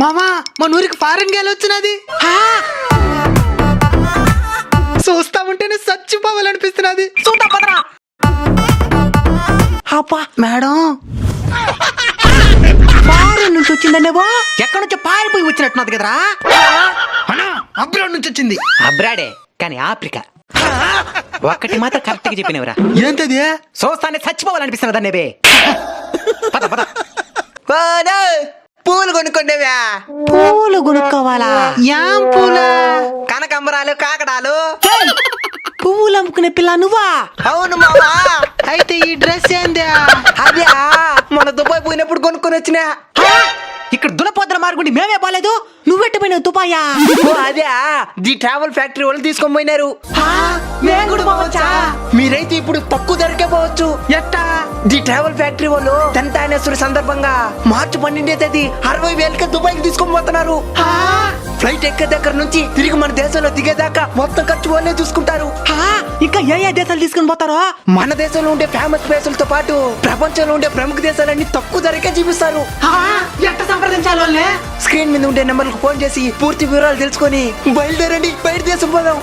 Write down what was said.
మామా మన ఊరికి ఫారెన్ గేల్ వచ్చినది. చూస్తా ఉంటేనే చచ్చిపోవాలనిపిస్తున్నది. చూద్దా పదరా. అబ్బా మేడం ఫారెన్ నుంచి వచ్చిందనేవో, ఎక్కడి నుంచో పారిపోయి వచ్చినట్టున్నది కదరా. అబ్రాడ్ నుంచి వచ్చింది. అబ్రాడే కానీ ఆఫ్రికా. ఒక్కటి మాత్రం కరెక్ట్ గా చెప్పినవరా. ఏంటది? చూస్తానే చచ్చిపోవాలనిపిస్తున్నదా నేబే. పద పద. పూలు కొనుక్కుండేవా? పూలు కొనుక్కోవాలా? యాం పూలా? కనకంబరాలు, కాకడాలు. పువ్వులు అమ్ముకునే పిల్ల నువ్వా? అవును మావా. అయితే ఈ డ్రెస్ ఏందా? అదే మన దుబాయ్ పోయినప్పుడు కొనుక్కొని వచ్చినా. ఇక్కడ దునపోద్ర మార్గుండి మేమే బాలేదు, నువ్వెట్టపోయినావు దుబాయా? అదే ది ట్రావెల్ ఫ్యాక్టరీ వాళ్ళు తీసుకొని పోయినారు. మేము కూడా పోవచ్చా? మీరైతే ఇప్పుడు తక్కువ ధరకే పోవచ్చు. ఎట్టా? ది ట్రావెల్ ఫ్యాక్టరీ వాళ్ళు 10th యానివర్సరీ సందర్భంగా మార్చి 12వ తేదీ 60,000కి దుబాయ్కి తీసుకొని పోతున్నారు. ఫ్లైట్ ఎక్కే దగ్గర నుంచి తిరిగి మన దేశంలో దిగేదాకా మొత్తం ఖర్చు వాళ్ళే చూసుకుంటారు. ఇంకా ఏ ఏ దేశాలు తీసుకుని పోతారో? మన దేశంలో ఉండే ఫేమస్ ప్లేసులతో పాటు ప్రపంచంలో ఉండే ప్రముఖ దేశాలన్నీ తక్కువ ధరకే చూపిస్తారు. ఎట్ట సంప్రదించాలి వాళ్ళే? స్క్రీన్ మీద ఉండే నెంబర్లకు ఫోన్ చేసి పూర్తి వివరాలు తెలుసుకొని బయలుదేరండి, బయట దేశం పోదాం.